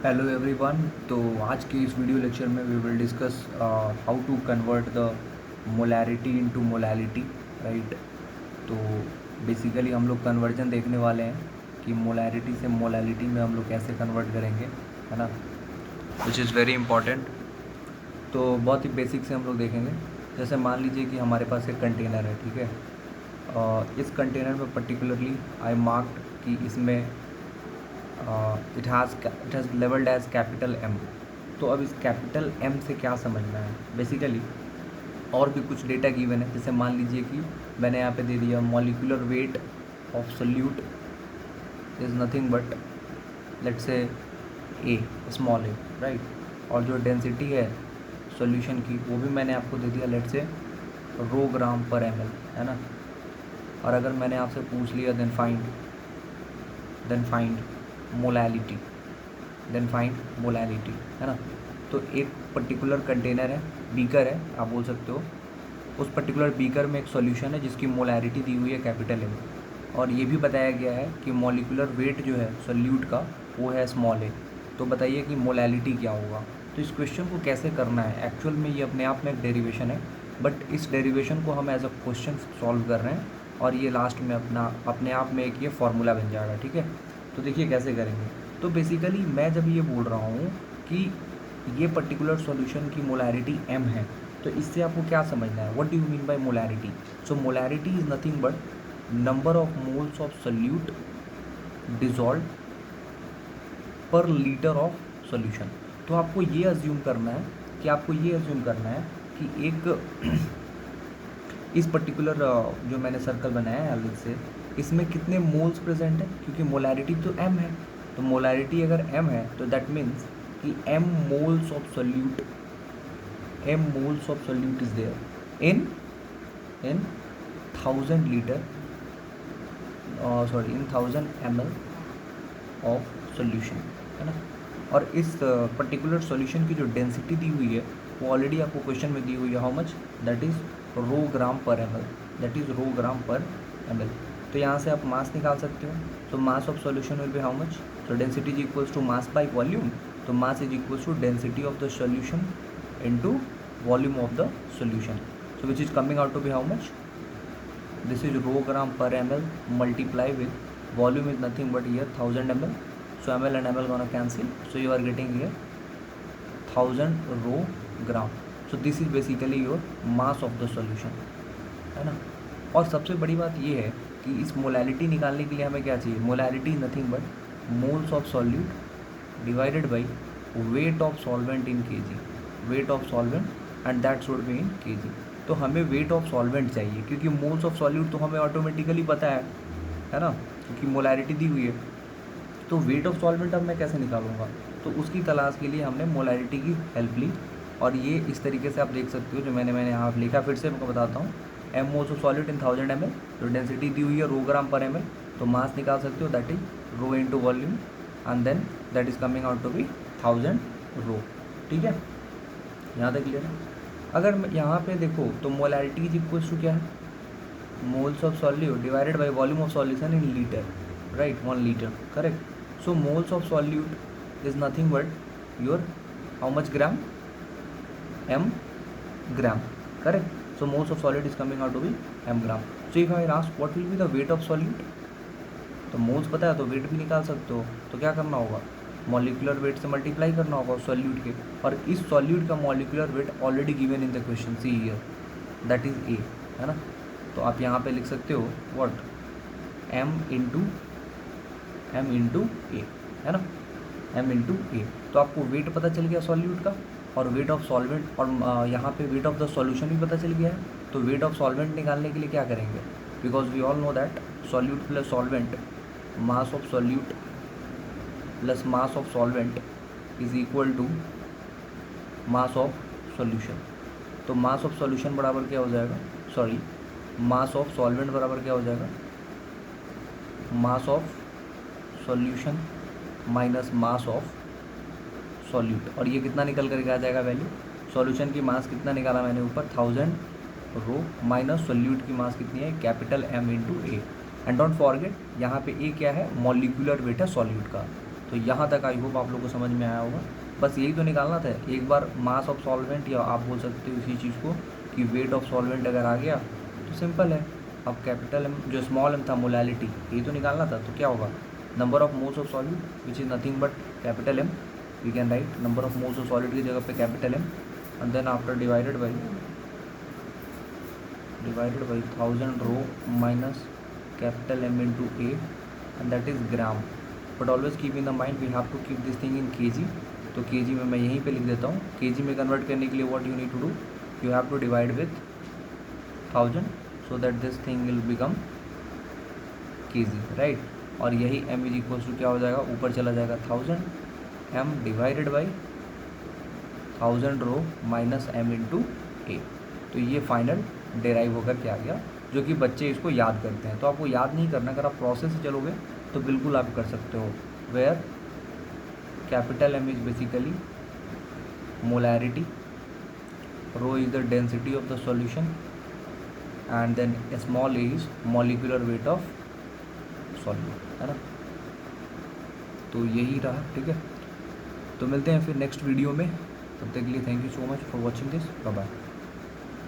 Hello everyone. तो आज के इस वीडियो लेक्चर में we will discuss how to convert the molarity into molality, right. तो बेसिकली हम लोग कन्वर्जन देखने वाले हैं कि मोलैरिटी से मोलैलिटी में हम लोग कैसे कन्वर्ट करेंगे, है ना, विच इज़ वेरी इंपॉर्टेंट। तो बहुत ही बेसिक से हम लोग देखेंगे। जैसे मान लीजिए कि हमारे पास एक कंटेनर है, ठीक है। इस कंटेनर में पर्टिकुलरली आई मार्क्ड कि इसमें it has labelled as capital M. तो अब इस कैपिटल एम से क्या समझना है बेसिकली, और भी कुछ डेटा गिवन है। जैसे मान लीजिए कि मैंने यहाँ पे दे दिया molecular weight of solute is nothing but let's say A, small A, right. और जो डेंसिटी है सॉल्यूशन की वो भी मैंने आपको दे दिया लेट्स से रो ग्राम पर एम एल, है ना। और अगर मैंने आपसे पूछ लिया देन फाइंड मोलैलिटी, है ना। तो एक पर्टिकुलर कंटेनर है, बीकर है आप बोल सकते हो। उस पर्टिकुलर बीकर में एक सॉल्यूशन है जिसकी मोलैरिटी दी हुई है कैपिटल एम, और ये भी बताया गया है कि मॉलिक्यूलर वेट जो है सोल्यूट का वो है स्मॉल ए। तो बताइए कि मोलैलिटी क्या होगा। तो इस क्वेश्चन को कैसे करना है, एक्चुअल में ये अपने आप में एक डेरिवेशन है, बट इस डेरिवेशन को हम एज अ क्वेश्चन सॉल्व कर रहे हैं, और ये लास्ट में अपने आप में एक ये फार्मूला बन जाएगा, ठीक है। तो देखिए कैसे करेंगे। तो बेसिकली मैं जब ये बोल रहा हूँ कि ये पर्टिकुलर सॉल्यूशन की मोलैरिटी m है, तो इससे आपको क्या समझना है, what do you mean by molarity. So molarity is nothing but number of moles of solute dissolve पर लीटर ऑफ सॉल्यूशन। तो आपको ये अज्यूम करना है कि एक इस पर्टिकुलर जो मैंने सर्कल बनाया है अलग से, इसमें कितने मोल्स प्रेजेंट है, क्योंकि मोलैरिटी तो m है। तो मोलैरिटी अगर m है तो दैट मीन्स कि m moles of solute is there in 1000 litre, in 1000 ml of solution, है ना। और इस पर्टिकुलर सॉल्यूशन की जो डेंसिटी दी हुई है वो ऑलरेडी आपको क्वेश्चन में दी हुई है, हाउ मच, दैट इज़ रो ग्राम पर एम एल। तो यहाँ से आप मास निकाल सकते हो। तो mass of solution will be how much, तो density is equals to mass by volume. तो mass is equals to density of the solution into volume of the solution, so which is coming out to be how much, this is rho gram per ml multiply with volume is nothing but here 1000 ml, so ml and ml gonna cancel, so you are getting here 1000 rho gram. So this is basically your mass of the solution, है ना। और सबसे बड़ी बात ये है कि इस मोलैलिटी निकालने के लिए हमें क्या चाहिए, molality nothing but moles of solute divided by weight of solvent in KG, weight of solvent and that should be in KG. तो हमें वेट ऑफ सॉल्वेंट चाहिए, क्योंकि मोल्स ऑफ सॉल्यूट तो हमें ऑटोमेटिकली पता है ना, क्योंकि मोलैरिटी दी हुई है। तो वेट ऑफ सॉल्वेंट अब मैं कैसे निकालूंगा, तो उसकी तलाश के लिए हमने मोलैरिटी की हेल्प ली। और ये इस तरीके से आप देख सकते हो, जो मैंने यहाँ लिखा, फिर से मैं बताता हूँ। m moles of solute in 1000 ml, तो डेंसिटी दी हुई है रो ग्राम पर ml, तो मास निकाल सकते हो, that is rho into volume, and then that is coming out to be 1000 rho, ठीक है। यहाँ तक क्लियर है। अगर यहाँ पे देखो तो मोलैरिटी इज इक्वल्स टू क्या है, moles of solute divided by volume of solution in litre, right, 1 litre, correct. So moles of solute is nothing but your how much gram, m gram, correct. So moles of solid is coming out to be m gram. So if I ask what will be the weight of solute, तो moles पता है तो wait भी निकाल सकते हो। तो क्या करना होगा, मॉलिक्यूलर वेट से मल्टीप्लाई करना होगा सॉल्यूट के, और इस सॉल्यूट का molecular weight already given in the question, see here, that is a, है ना। तो आप यहाँ पे लिख सकते हो व्हाट, m इंटू ए, है ना, m इंटू ए। तो आपको वेट पता चल गया सॉल्यूट का, और वेट ऑफ सॉल्वेंट, और यहाँ पे वेट ऑफ द सॉल्यूशन भी पता चल गया है। तो वेट ऑफ सॉल्वेंट निकालने के लिए क्या करेंगे, because we all know that solute plus solvent, mass of solute plus mass of solvent is equal to mass of solution. तो मास ऑफ सॉल्यूशन बराबर क्या हो जाएगा, सॉरी, मास ऑफ सॉल्वेंट बराबर क्या हो जाएगा, मास of solution minus mass of solute. और ये कितना निकल करके आ जाएगा वैल्यू, सॉल्यूशन की मास कितना निकाला मैंने ऊपर 1000 रो, माइनस सॉल्यूट की मास कितनी है, capital M into A. And don't forget यहाँ पे ए क्या है, मॉलिक्यूलर वेट है सॉल्यूट का। तो यहाँ तक आई होप आप लोग को समझ में आया होगा। बस यही तो निकालना था एक बार, मास ऑफ सॉल्वेंट, या आप बोल सकते हो इसी चीज़ को कि वेट ऑफ सॉल्वेंट अगर आ गया तो सिंपल है। अब कैपिटल एम जो स्मॉल एम था मोलैलिटी, यही तो निकालना था। तो क्या होगा, number of moles of solute which is nothing but capital M, we can write number of moles of solid की जगह पे capital M, and then after divided by 1000 rho minus capital M into A, and that is gram. But always keep in the mind we have to keep this thing in kg. तो kg में मैं यहीं पे लिख देता हूँ। kg में convert करने के लिए what you need to do, you have to divide with 1000 so that this thing will become kg, right? और यही m is equals to क्या हो जाएगा, ऊपर चला जाएगा 1000 m divided by 1000 rho minus m into A। तो ये फाइनल डेराइव होकर के आ गया, जो कि बच्चे इसको याद करते हैं। तो आपको याद नहीं करना, अगर आप प्रोसेस से चलोगे तो बिल्कुल आप कर सकते हो। Where capital M is basically molarity, rho is the density of the solution, and then small a is molecular weight of solute, है ना। तो यही रहा, ठीक है। तो मिलते हैं फिर नेक्स्ट वीडियो में, तब तक के लिए thank you so much for watching this, bye bye.